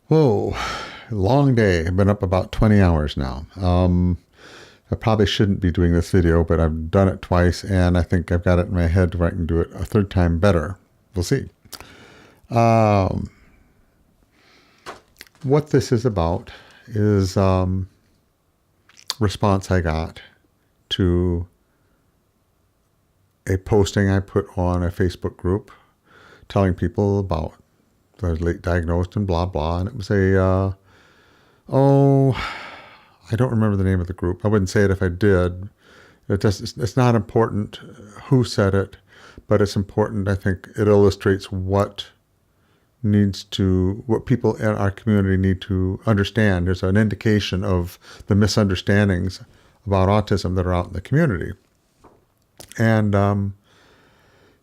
Whoa, long day. I've been up about 20 hours now. I probably shouldn't be doing this video, but I've done it twice, and I think I've got it in my head where I can do it a third time better. We'll see. Um, what this is about is response I got to a posting I put on a Facebook group telling people about I was late diagnosed and blah, blah. And it was I don't remember the name of the group. I wouldn't say it if I did. It's not important who said it, but it's important. I think it illustrates what people in our community need to understand. There's an indication of the misunderstandings about autism that are out in the community. And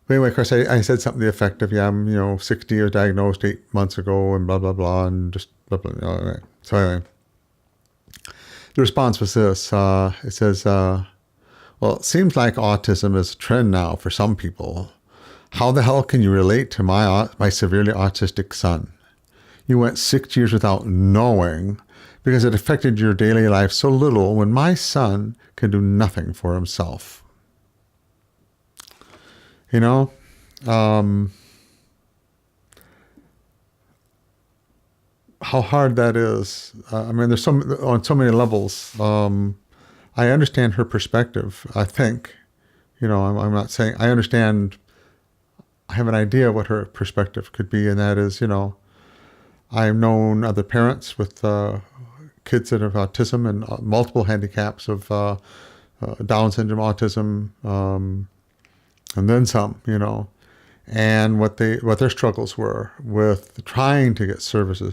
but anyway, of course, I said something to the effect of, yeah, I'm 60, I was diagnosed 8 months ago, and blah, blah, blah, and just blah, blah, blah. Anyway. So anyway, the response was this. It says, well, it seems like autism is a trend now for some people. How the hell can you relate to my severely autistic son? You went 6 years without knowing because it affected your daily life so little when my son can do nothing for himself. You know, how hard that is. I mean, there's on so many levels. I understand her perspective. I think, I'm not saying I understand. I have an idea what her perspective could be, and that is, I've known other parents with kids that have autism and multiple handicaps of Down syndrome, autism, and then some, and what their struggles were with trying to get services,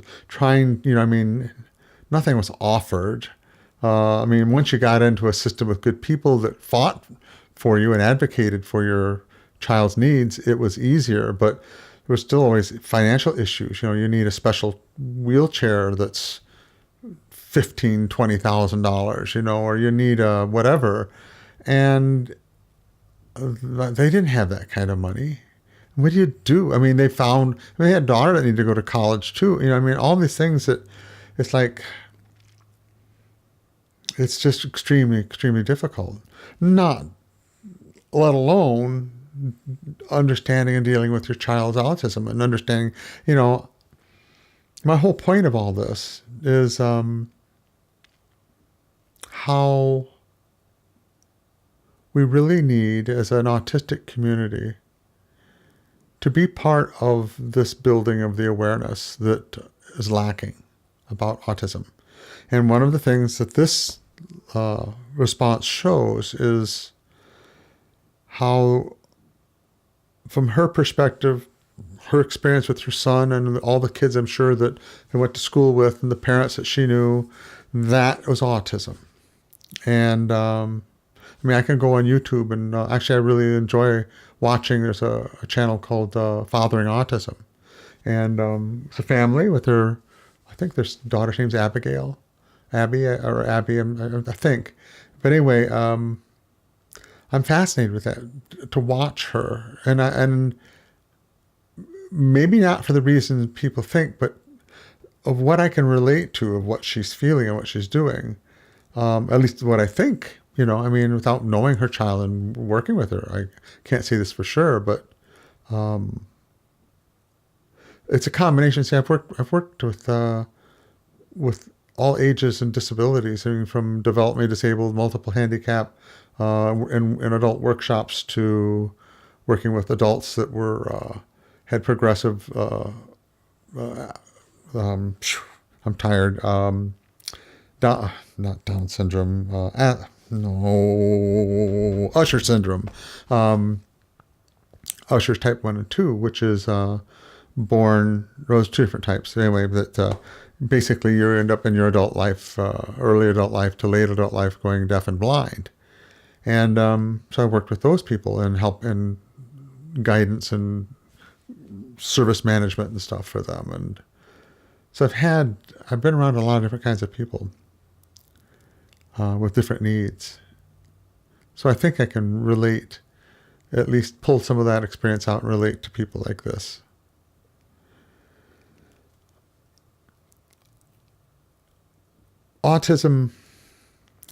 nothing was offered. Once you got into a system with good people that fought for you and advocated for your child's needs, it was easier, but there was still always financial issues. You need a special wheelchair that's $15,000-$20,000, or you need a whatever. And they didn't have that kind of money. What do you do? They had a daughter that needed to go to college too. All these things that it's like, it's just extremely, extremely difficult. Not, let alone understanding and dealing with your child's autism and understanding, my whole point of all this is how we really need, as an autistic community, to be part of this building of the awareness that is lacking about autism. And one of the things that this response shows is how, from her perspective, her experience with her son and all the kids I'm sure that they went to school with and the parents that she knew, that was autism. And I can go on YouTube and actually I really enjoy watching. There's a channel called Fathering Autism. And it's a family with I think their daughter's name's Abby, I think. But anyway, I'm fascinated with that, to watch her. And maybe not for the reasons people think, but of what I can relate to, of what she's feeling and what she's doing. At least what I think. Without knowing her child and working with her, I can't say this for sure, but it's a combination. See, I've worked with all ages and disabilities, from developmentally disabled, multiple handicap, in adult workshops, to working with adults that had progressive. I'm tired. Not Down syndrome. Usher syndrome. Usher's type 1 and 2, which is born, those two different types. Anyway, that basically you end up in your adult life, early adult life to late adult life, going deaf and blind. And so I worked with those people and help and guidance and service management and stuff for them. And so I've been around a lot of different kinds of people with different needs. So I think I can relate, at least pull some of that experience out and relate to people like this. autism,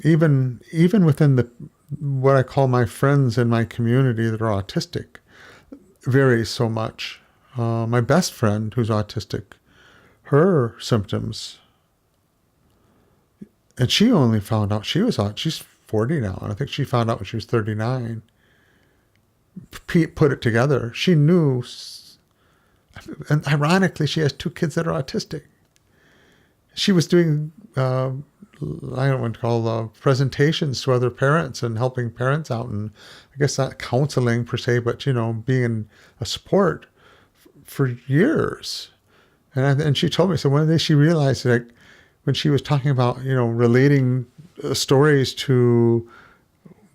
even within the what I call my friends in my community that are autistic, varies so much. My best friend who's autistic, her symptoms, and she only found out she was she's 40 now, and I think she found out when she was 39. Put it together. She knew, and ironically, she has 2 kids that are autistic. She was doing, I don't want to call presentations to other parents and helping parents out, and I guess not counseling per se, but being a support for years. And she told me, so one day she realized, like, when she was talking about relating stories to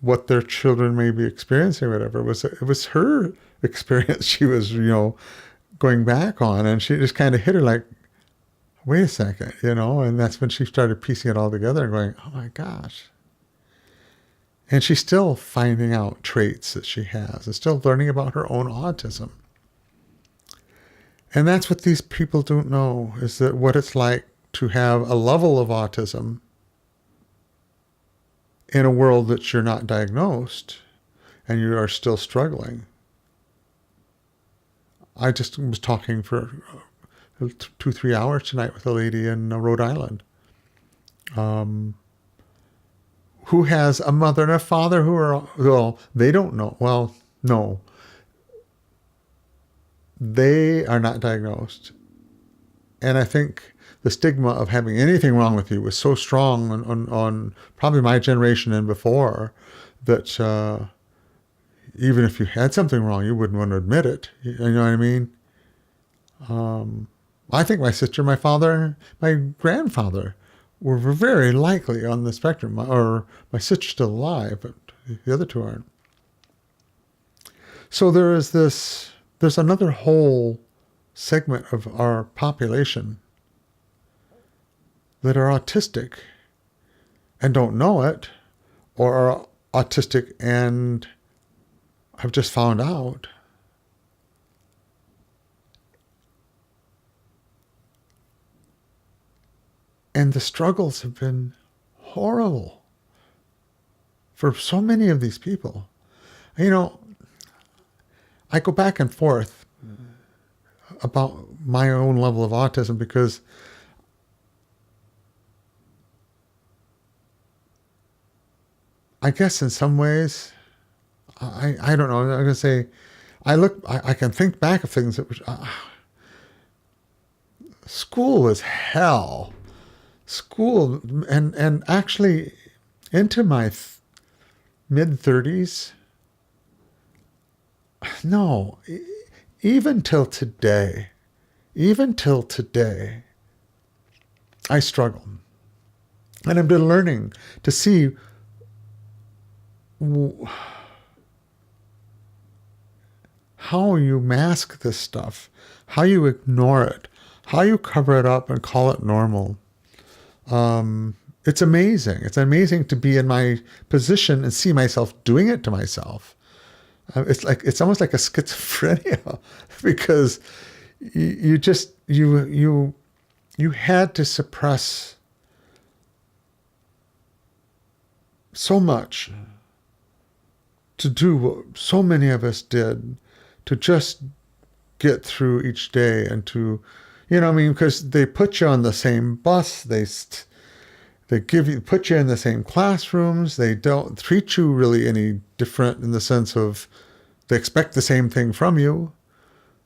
what their children may be experiencing, or whatever, it was her experience she was going back on, and she just kind of hit her like, wait a second, and that's when she started piecing it all together and going, oh my gosh. And she's still finding out traits that she has and still learning about her own autism. And that's what these people don't know, is that what it's like to have a level of autism in a world that you're not diagnosed and you are still struggling. I just was talking for 2-3 hours tonight with a lady in Rhode Island who has a mother and a father who are, well, they don't know. Well, no. They are not diagnosed. And I think the stigma of having anything wrong with you was so strong on probably my generation and before that even if you had something wrong, you wouldn't want to admit it. You know what I mean? I think my sister, my father, and my grandfather were very likely on the spectrum. Or my sister's still alive, but the other 2 aren't. So there's another whole segment of our population that are autistic and don't know it, or are autistic and have just found out. And the struggles have been horrible for so many of these people. I go back and forth about my own level of autism because I guess in some ways, I don't know, I'm going to say, I can think back of things that was, school was hell. School, and actually into my mid-30s, no, even till today, I struggle. And I've been learning to see how you mask this stuff, how you ignore it, how you cover it up and call it normal. It's amazing. It's amazing to be in my position and see myself doing it to myself. It's almost like a schizophrenia because you had to suppress so much to do what so many of us did, to just get through each day and to, because they put you on the same bus, they put you in the same classrooms, they don't treat you really any different in the sense of they expect the same thing from you.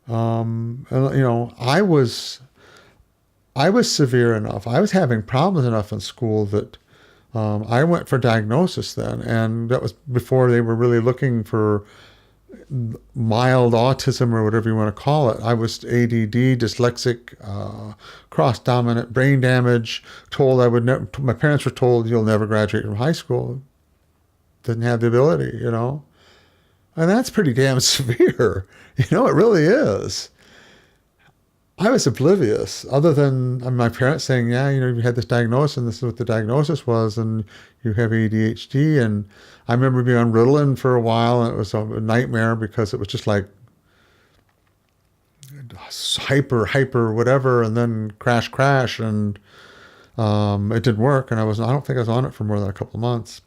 I was severe enough. I was having problems enough in school that I went for diagnosis then, and that was before they were really looking for mild autism or whatever you want to call it. I was ADD, dyslexic, cross-dominant, brain damage, told I would never, my parents were told you'll never graduate from high school. Didn't have the ability, And that's pretty damn severe. It really is. I was oblivious, other than my parents saying, yeah, you had this diagnosis and this is what the diagnosis was and you have ADHD. And I remember being on Ritalin for a while and it was a nightmare because it was just like hyper, whatever, and then crash. And It didn't work, and I don't think I was on it for more than a couple of months.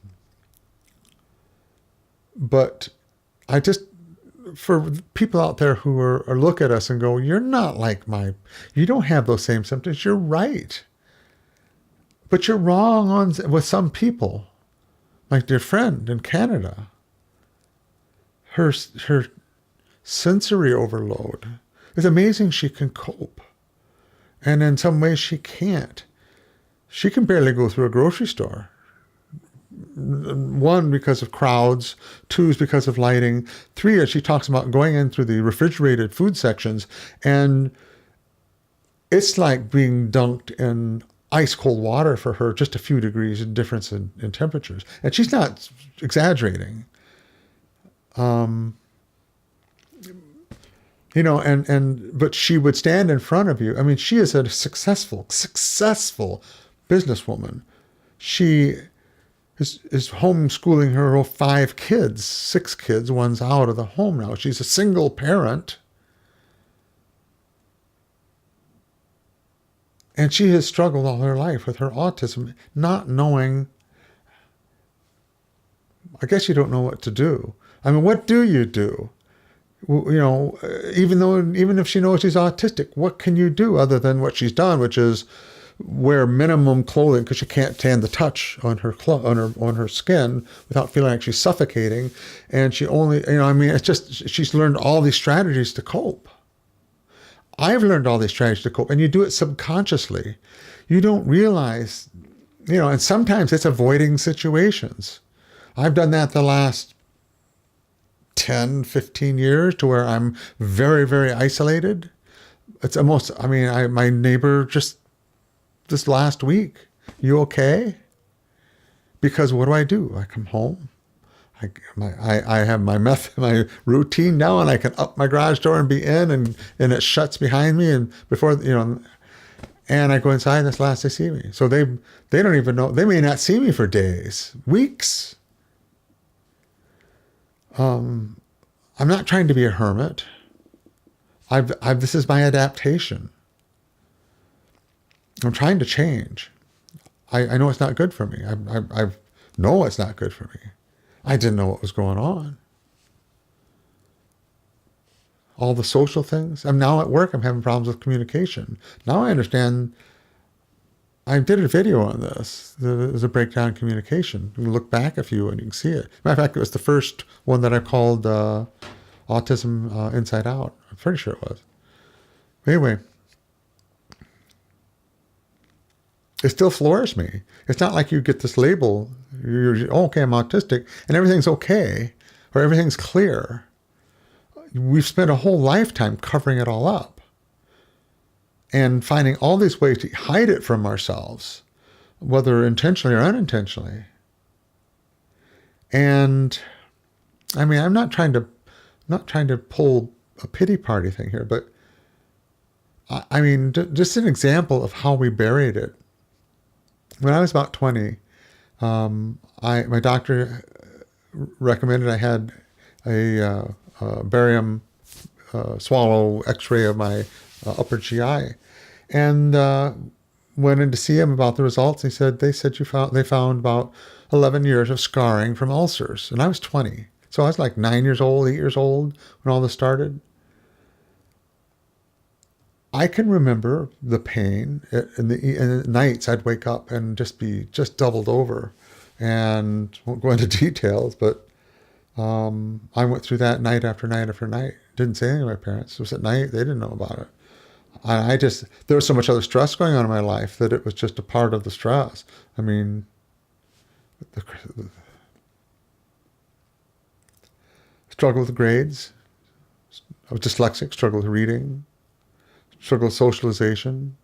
But I just, for people out there who are look at us and go, you're not like you don't have those same symptoms. You're right. But you're wrong with some people. My dear friend in Canada, her sensory overload. It's amazing she can cope. And in some ways she can't. She can barely go through a grocery store. One, because of crowds. Two is because of lighting. Three, as she talks about going in through the refrigerated food sections, and it's like being dunked in ice cold water for her, just a few degrees difference in temperatures. And she's not exaggerating. But she would stand in front of you. I mean, she is a successful businesswoman. She is homeschooling her 5 kids, 6 kids. One's out of the home now. She's a single parent. And she has struggled all her life with her autism, not knowing. I guess you don't know what to do. I mean, what do you do? Even if she knows she's autistic, what can you do other than what she's done, which is wear minimum clothing because she can't stand the touch on her skin without feeling like she's suffocating. And she only, it's just she's learned all these strategies to cope. I've learned all these strategies to cope, and you do it subconsciously. You don't realize, and sometimes it's avoiding situations. I've done that the last 10, 15 years to where I'm very, very isolated. It's almost, my neighbor just this last week, you okay? Because what do? I come home. I have my routine now, and I can up my garage door and be in, and it shuts behind me, and before and I go inside, and that's the last they see me. So they don't even know. They may not see me for days, weeks. I'm not trying to be a hermit. This is my adaptation. I'm trying to change. I know it's not good for me. I know it's not good for me. I didn't know what was going on. All the social things. I'm now at work. I'm having problems with communication. Now I understand. I did a video on this. There's a breakdown in communication. You can look back a few and you can see it. Matter of fact, it was the first one that I called Autism Inside-Out. I'm pretty sure it was. Anyway, it still floors me. It's not like you get this label, okay, I'm autistic, and everything's okay, or everything's clear. We've spent a whole lifetime covering it all up and finding all these ways to hide it from ourselves, whether intentionally or unintentionally. And I'm not trying to pull a pity party thing here, but just an example of how we buried it. When I was about 20, my doctor recommended I had a barium swallow X-ray of my upper GI, and went in to see him about the results. They said they found about 11 years of scarring from ulcers, and I was 20, so I was like 9 years old, 8 years old when all this started. I can remember the pain in the nights. I'd wake up and just be doubled over, and won't go into details, but I went through that night after night after night. Didn't say anything to my parents. It was at night. They didn't know about it. There was so much other stress going on in my life that it was just a part of the stress. The struggle with grades. I was dyslexic, struggled with reading. Struggle with socialization,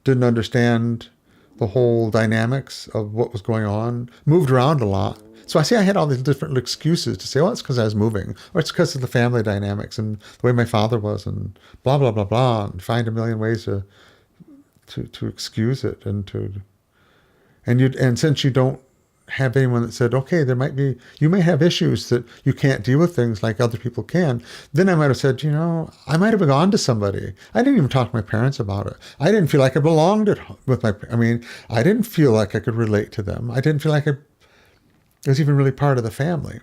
didn't understand the whole dynamics of what was going on, moved around a lot. So I had all these different excuses to say, it's because I was moving, or it's because of the family dynamics and the way my father was, and blah, blah, blah, blah, and find a million ways to excuse it. And since you don't have anyone that said, okay, you may have issues that you can't deal with things like other people can, then I might have said, I might have gone to somebody. I didn't even talk to my parents about it. I didn't feel like I belonged I didn't feel like I could relate to them. I didn't feel like I was even really part of the family.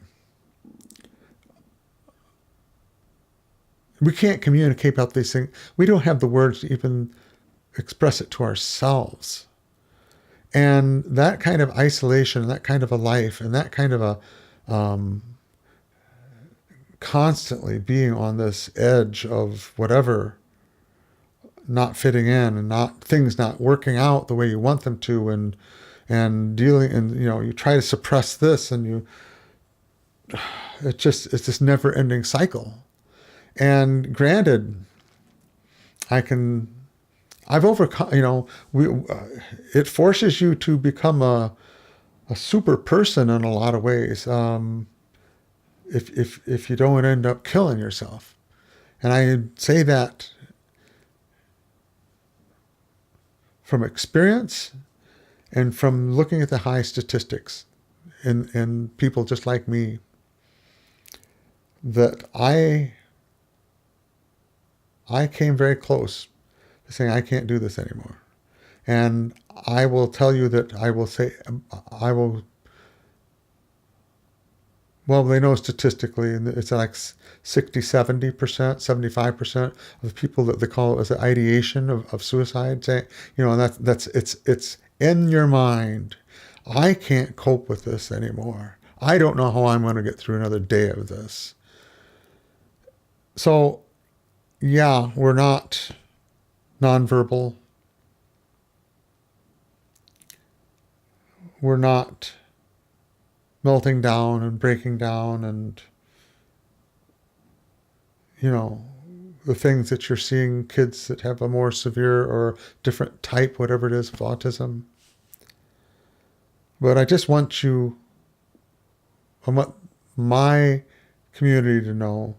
We can't communicate about these things. We don't have the words to even express it to ourselves. And that kind of isolation, that kind of a life, and that kind of a constantly being on this edge of whatever, not fitting in and things not working out the way you want them to, and dealing, and you try to suppress this, and it's this never-ending cycle. And granted, I've overcome, it forces you to become a super person in a lot of ways. If you don't end up killing yourself. And I say that from experience and from looking at the high statistics in people just like me, that I came very close to saying, I can't do this anymore. And I will tell you that well, they know statistically, and it's like 60, 70%, 75% of people that they call it as the ideation of suicide. And it's in your mind. I can't cope with this anymore. I don't know how I'm going to get through another day of this. So, yeah, we're not nonverbal. We're not melting down and breaking down, and the things that you're seeing kids that have a more severe or different type, whatever it is, of autism. But I just want my community to know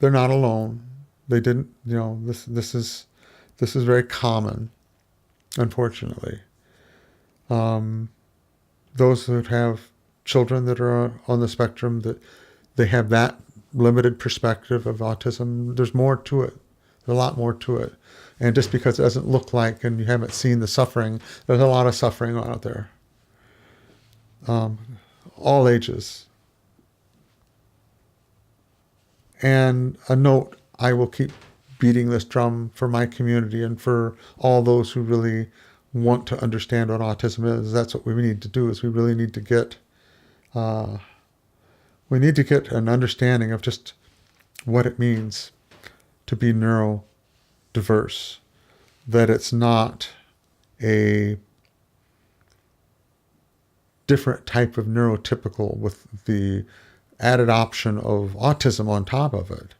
they're not alone. They didn't, this is very common, unfortunately. Those that have children that are on the spectrum, that they have that limited perspective of autism, there's more to it. There's a lot more to it. And just because it doesn't look like, and you haven't seen the suffering, there's a lot of suffering out there. All ages. And a note, I will keep beating this drum for my community and for all those who really want to understand what autism is. That's what we need to do, is we really need to get an understanding of just what it means to be neurodiverse, that it's not a different type of neurotypical with the added option of autism on top of it.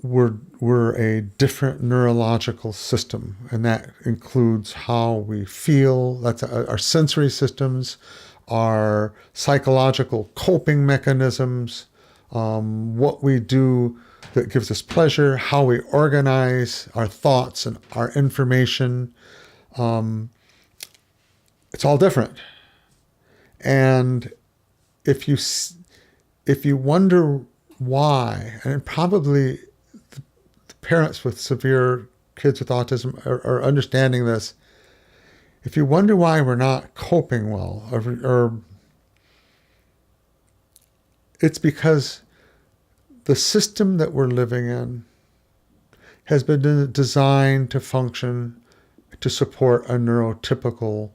We're a different neurological system, and that includes how we feel. That's our sensory systems, our psychological coping mechanisms, what we do that gives us pleasure, how we organize our thoughts and our information. It's all different. And if you wonder why, and probably parents with severe kids with autism are understanding this. If you wonder why we're not coping well, or it's because the system that we're living in has been designed to function to support a neurotypical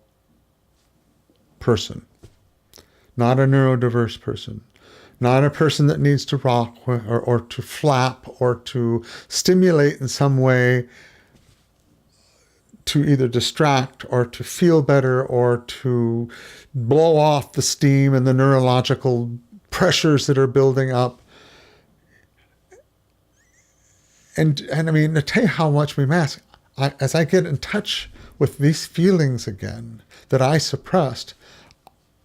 person, not a neurodiverse person. Not a person that needs to rock or to flap or to stimulate in some way to either distract or to feel better or to blow off the steam and the neurological pressures that are building up. And I mean, to tell you how much we mask, as I get in touch with these feelings again that I suppressed,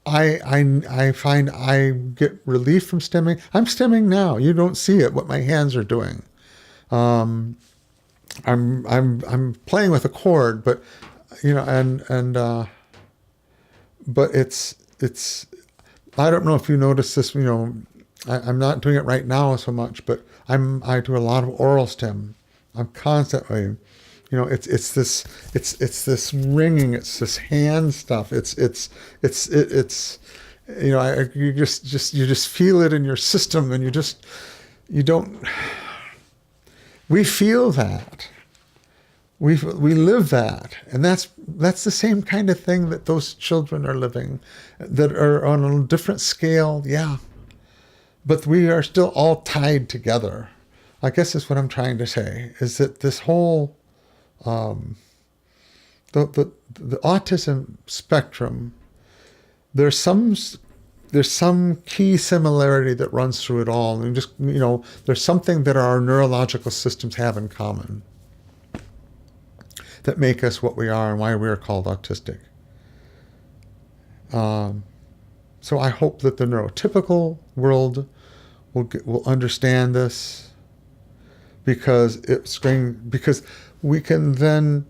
I find I get relief from stimming. I'm stimming now. You don't see it, what my hands are doing. I'm playing with a chord, but but it's, I don't know if you notice this, I'm not doing it right now so much, but I do a lot of oral stim. I'm constantly, it's this ringing, it's this hand stuff. You just feel it in your system, and we feel that. We live that, and that's the same kind of thing that those children are living, that are on a different scale, yeah. But we are still all tied together. I guess that's what I'm trying to say, is that this whole the autism spectrum, there's some key similarity that runs through it all, and just there's something that our neurological systems have in common that make us what we are and why we are called autistic. So I hope that the neurotypical world will understand this, because we can then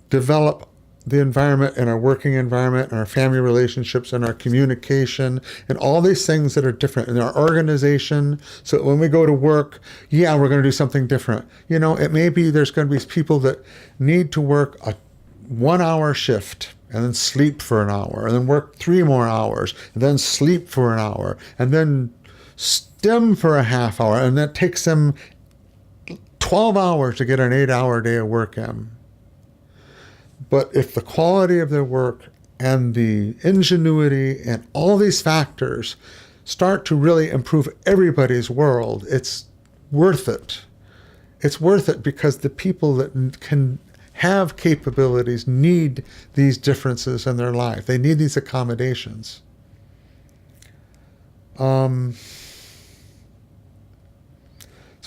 develop the environment and our working environment and our family relationships and our communication and all these things that are different in our organization. So when we go to work, we're going to do something different. It may be there's going to be people that need to work a 1-hour shift and then sleep for an hour and then work 3 more hours and then sleep for an hour and then stim for a half hour. And that takes them 12 hours to get an 8-hour day of work in. But if the quality of their work and the ingenuity and all these factors start to really improve everybody's world, it's worth it. It's worth it because the people that can have capabilities need these differences in their life. They need these accommodations. So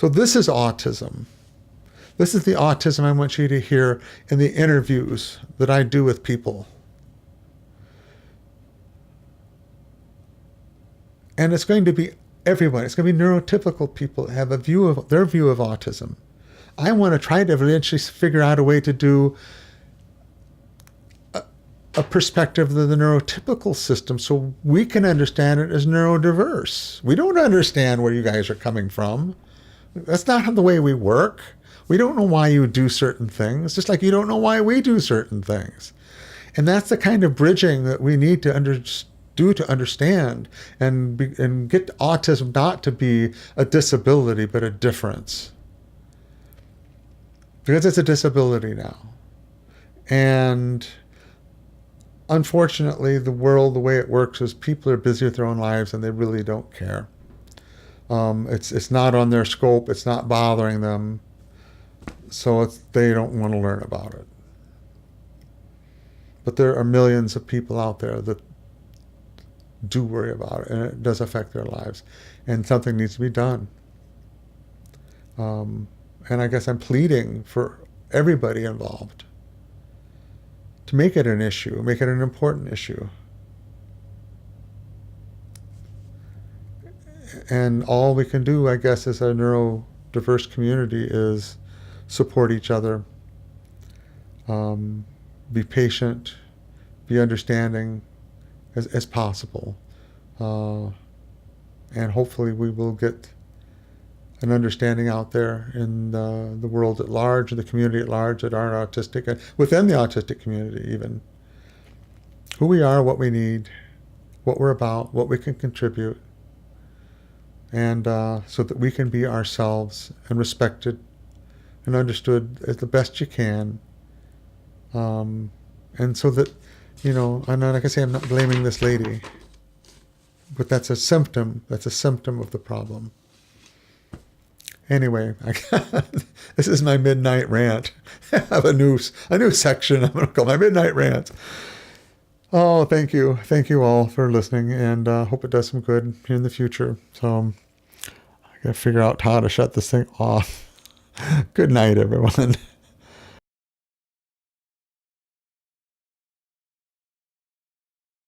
this is autism. This is the autism I want you to hear in the interviews that I do with people. And it's going to be everybody. It's going to be neurotypical people that have their view of autism. I want to try to eventually figure out a way to do a perspective of the neurotypical system so we can understand it as neurodiverse. We don't understand where you guys are coming from. That's not the way we work. We don't know why you do certain things, just like you don't know why we do certain things. And that's the kind of bridging that we need to do to understand and get autism not to be a disability, but a difference. Because it's a disability now. And unfortunately, the world, the way it works is people are busy with their own lives and they really don't care. It's not on their scope. It's not bothering them. So they don't want to learn about it. But there are millions of people out there that do worry about it, and it does affect their lives. And something needs to be done. And I guess I'm pleading for everybody involved to make it an issue, make it an important issue. And all we can do, I guess, as a neurodiverse community is support each other, be patient, be understanding as possible. And hopefully we will get an understanding out there in the world at large, the community at large that aren't autistic, and within the autistic community even. Who we are, what we need, what we're about, what we can contribute, and so that we can be ourselves and respected and understood as the best you can. And so that, and like I say, I'm not blaming this lady, but that's a symptom of the problem. Anyway, this is my midnight rant. I have a new section I'm going to call my midnight rant. Oh, thank you. Thank you all for listening, and hope it does some good in the future. So I got to figure out how to shut this thing off. Good night, everyone.